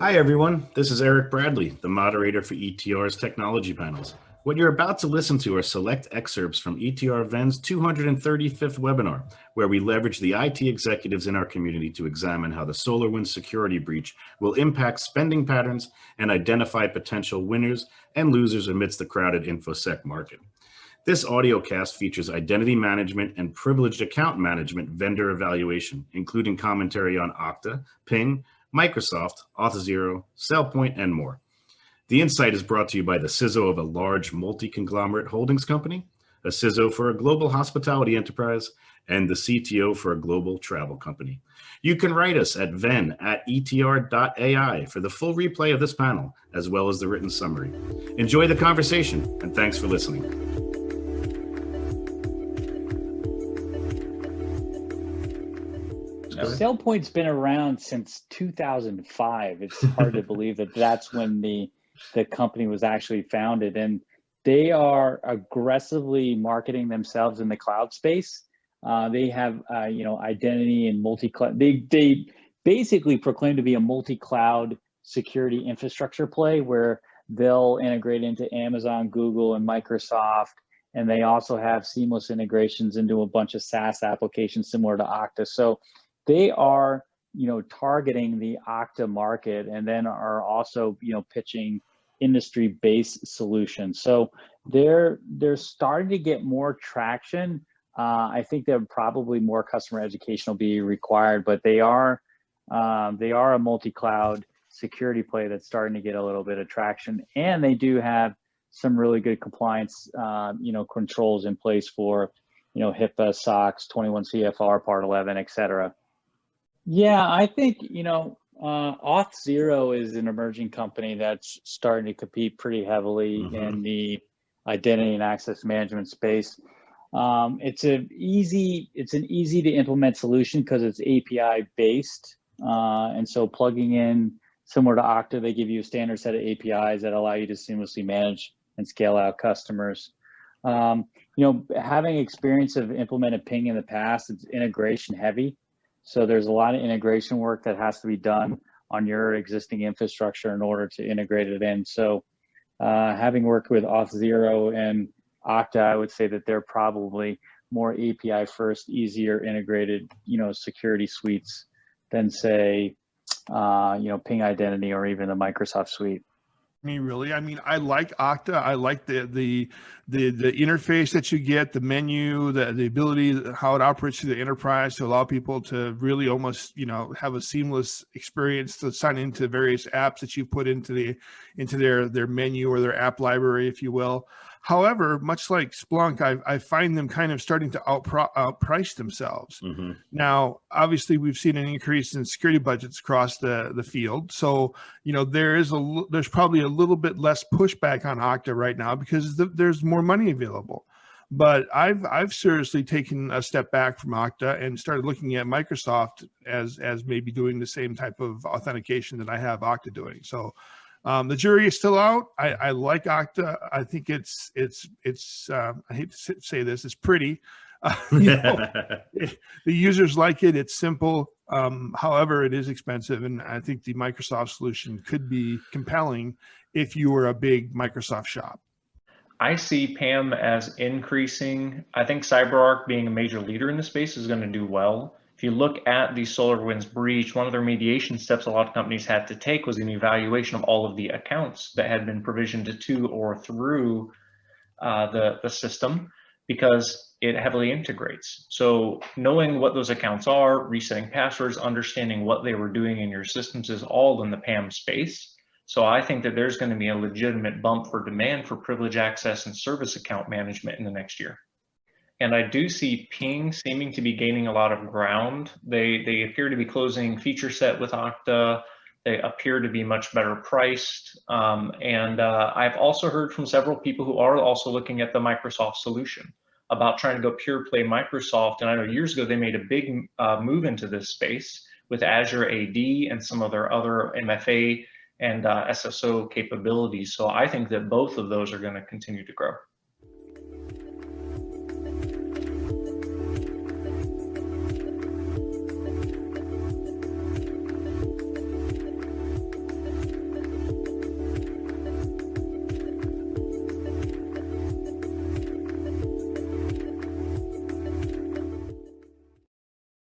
Hi, everyone. This is Eric Bradley, the moderator for ETR's technology panels. What you're about to listen to are select excerpts from ETR Ven's 235th webinar, where we leverage the IT executives in our community to examine how the SolarWinds security breach will impact spending patterns and identify potential winners and losers amidst the crowded infosec market. This audiocast features identity management and privileged account management vendor evaluation, including commentary on Okta, Ping, Microsoft, Auth0, SailPoint, and more. The insight is brought to you by the CISO of a large multi-conglomerate holdings company, a CISO for a global hospitality enterprise, and the CTO for a global travel company. You can write us at ven@etr.ai for the full replay of this panel, as well as the written summary. Enjoy the conversation, and thanks for listening. SailPoint's been around since 2005. It's hard to believe that that's when the company was actually founded, and they are aggressively marketing themselves in the cloud space. They have identity and multi-cloud. They basically proclaim to be a multi-cloud security infrastructure play where they'll integrate into Amazon, Google, and Microsoft, and they also have seamless integrations into a bunch of SaaS applications similar to Okta. So they are, targeting the Okta market, and then are also, pitching industry-based solutions. So they're starting to get more traction. I think that probably more customer education will be required, but they are a multi-cloud security play that's starting to get a little bit of traction, and they do have some really good compliance, controls in place for, HIPAA, SOX, 21 CFR, Part 11, et cetera. Yeah, I think, Auth0 is an emerging company that's starting to compete pretty heavily in the identity and access management space. It's an easy to implement solution because it's API based. And so plugging in similar to Okta, they give you a standard set of APIs that allow you to seamlessly manage and scale out customers. Having experience of implemented Ping in the past, it's integration heavy. So there's a lot of integration work that has to be done on your existing infrastructure in order to integrate it in. So having worked with Auth0 and Okta, I would say that they're probably more API first, easier integrated, security suites than say, Ping Identity or even the Microsoft suite. Really, I like Okta. I like the interface that you get, the menu, the ability, how it operates through the enterprise to allow people to really almost, have a seamless experience to sign into various apps that you put into their menu or their app library, if you will. However, much like Splunk, I find them kind of starting to outprice themselves. Now, obviously, we've seen an increase in security budgets across the field. So, there's probably a little bit less pushback on Okta right now because there's more money available. But I've seriously taken a step back from Okta and started looking at Microsoft as maybe doing the same type of authentication that I have Okta doing. So. The jury is still out. I like Okta. I think it's I hate to say this, it's pretty. The users like it. It's simple. However, it is expensive, and I think the Microsoft solution could be compelling if you were a big Microsoft shop. I see PAM as increasing. I think CyberArk, being a major leader in the space, is going to do well. If you look at the SolarWinds breach, one of the remediation steps a lot of companies had to take was an evaluation of all of the accounts that had been provisioned to or through the system, because it heavily integrates. So knowing what those accounts are, resetting passwords, understanding what they were doing in your systems is all in the PAM space. So I think that there's going to be a legitimate bump for demand for privilege access and service account management in the next year. And I do see Ping seeming to be gaining a lot of ground. They appear to be closing feature set with Okta. They appear to be much better priced. I've also heard from several people who are also looking at the Microsoft solution about trying to go pure play Microsoft. And I know years ago, they made a big move into this space with Azure AD and some of their other MFA and SSO capabilities. So I think that both of those are going to continue to grow.